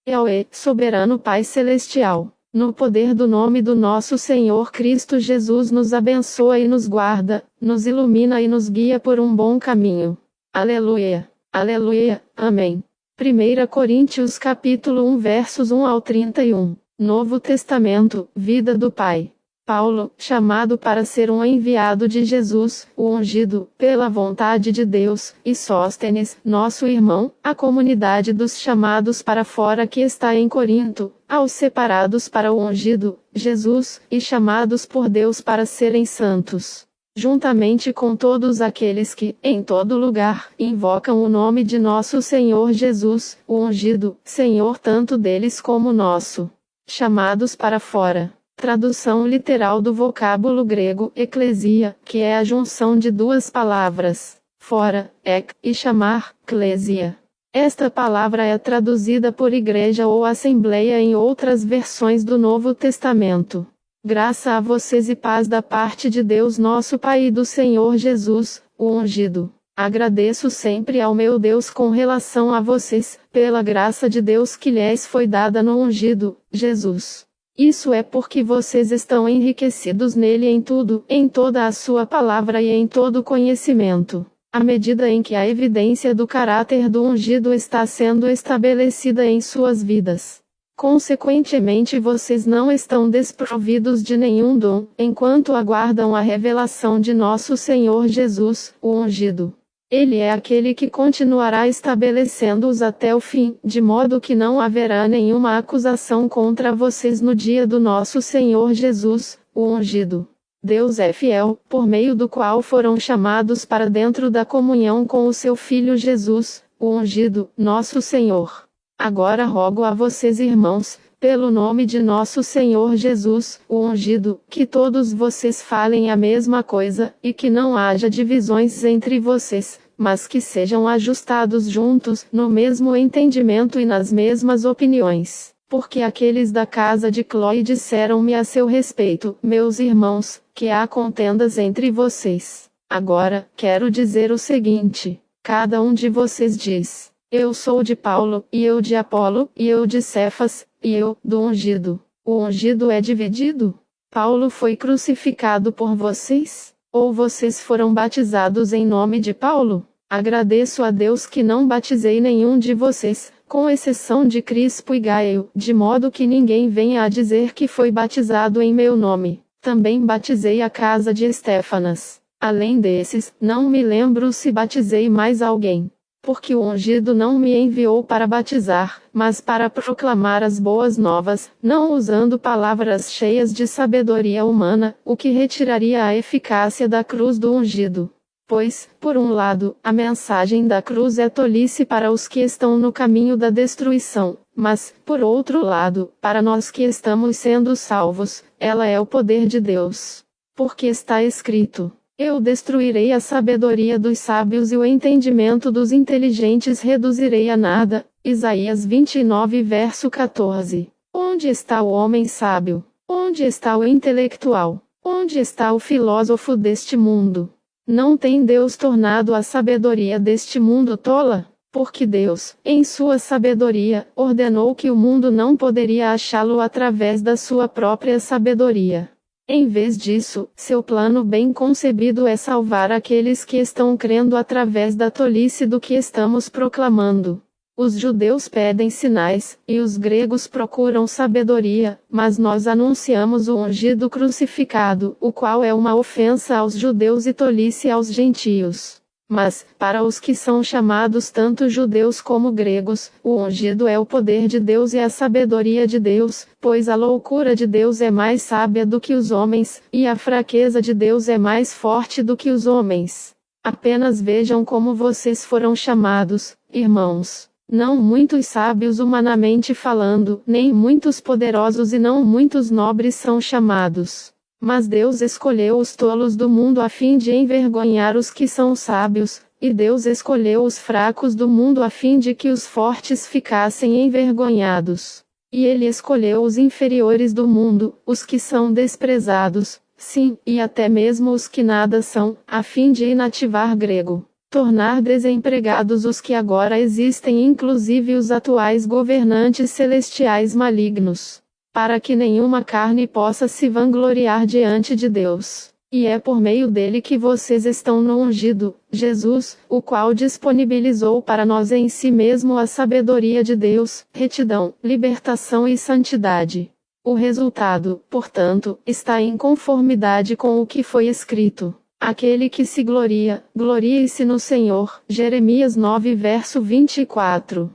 Yahweh, soberano Pai Celestial, no poder do nome do nosso Senhor Cristo Jesus, nos abençoa e nos guarda, nos ilumina e nos guia por um bom caminho. Aleluia. Aleluia. Amém. 1 Coríntios capítulo 1 versos 1 ao 31. Novo Testamento, vida do Pai. Paulo, chamado para ser um enviado de Jesus, o ungido, pela vontade de Deus, e Sóstenes, nosso irmão, a comunidade dos chamados para fora que está em Corinto, aos separados para o ungido, Jesus, e chamados por Deus para serem santos. Juntamente com todos aqueles que, em todo lugar, invocam o nome de nosso Senhor Jesus, o ungido, Senhor tanto deles como nosso. Chamados para fora. Tradução literal do vocábulo grego eclesia, que é a junção de duas palavras, fora, ek, e chamar, klesia. Esta palavra é traduzida por igreja ou assembleia em outras versões do Novo Testamento. Graça a vocês e paz da parte de Deus nosso Pai e do Senhor Jesus, o ungido. Agradeço sempre ao meu Deus com relação a vocês, pela graça de Deus que lhes foi dada no ungido, Jesus. Isso é porque vocês estão enriquecidos nele em tudo, em toda a sua palavra e em todo conhecimento, à medida em que a evidência do caráter do ungido está sendo estabelecida em suas vidas. Consequentemente, vocês não estão desprovidos de nenhum dom, enquanto aguardam a revelação de nosso Senhor Jesus, o ungido. Ele é aquele que continuará estabelecendo-os até o fim, de modo que não haverá nenhuma acusação contra vocês no dia do nosso Senhor Jesus, o ungido. Deus é fiel, por meio do qual foram chamados para dentro da comunhão com o seu Filho Jesus, o ungido, nosso Senhor. Agora rogo a vocês, irmãos, pelo nome de nosso Senhor Jesus, o ungido, que todos vocês falem a mesma coisa, e que não haja divisões entre vocês, mas que sejam ajustados juntos, no mesmo entendimento e nas mesmas opiniões. Porque aqueles da casa de Cloe disseram-me a seu respeito, meus irmãos, que há contendas entre vocês. Agora, quero dizer o seguinte: cada um de vocês diz: eu sou de Paulo, e eu de Apolo, e eu de Cefas, e eu, do ungido. O ungido é dividido? Paulo foi crucificado por vocês? Ou vocês foram batizados em nome de Paulo? Agradeço a Deus que não batizei nenhum de vocês, com exceção de Crispo e Gaio, de modo que ninguém venha a dizer que foi batizado em meu nome. Também batizei a casa de Estéfanas. Além desses, não me lembro se batizei mais alguém. Porque o ungido não me enviou para batizar, mas para proclamar as boas novas, não usando palavras cheias de sabedoria humana, o que retiraria a eficácia da cruz do ungido. Pois, por um lado, a mensagem da cruz é tolice para os que estão no caminho da destruição, mas, por outro lado, para nós que estamos sendo salvos, ela é o poder de Deus. Porque está escrito: eu destruirei a sabedoria dos sábios e o entendimento dos inteligentes reduzirei a nada. Isaías 29 verso 14. Onde está o homem sábio? Onde está o intelectual? Onde está o filósofo deste mundo? Não tem Deus tornado a sabedoria deste mundo tola? Porque Deus, em sua sabedoria, ordenou que o mundo não poderia achá-lo através da sua própria sabedoria. Em vez disso, seu plano bem concebido é salvar aqueles que estão crendo através da tolice do que estamos proclamando. Os judeus pedem sinais, e os gregos procuram sabedoria, mas nós anunciamos o ungido crucificado, o qual é uma ofensa aos judeus e tolice aos gentios. Mas, para os que são chamados tanto judeus como gregos, o ungido é o poder de Deus e a sabedoria de Deus, pois a loucura de Deus é mais sábia do que os homens, e a fraqueza de Deus é mais forte do que os homens. Apenas vejam como vocês foram chamados, irmãos. Não muitos sábios humanamente falando, nem muitos poderosos e não muitos nobres são chamados. Mas Deus escolheu os tolos do mundo a fim de envergonhar os que são sábios, e Deus escolheu os fracos do mundo a fim de que os fortes ficassem envergonhados. E Ele escolheu os inferiores do mundo, os que são desprezados, sim, e até mesmo os que nada são, a fim de inativar grego. tornar desempregados os que agora existem, inclusive os atuais governantes celestiais malignos, para que nenhuma carne possa se vangloriar diante de Deus. E é por meio dele que vocês estão no ungido, Jesus, o qual disponibilizou para nós em si mesmo a sabedoria de Deus, retidão, libertação e santidade. O resultado, portanto, está em conformidade com o que foi escrito. Aquele que se gloria, glorie-se no Senhor. Jeremias 9 verso 24.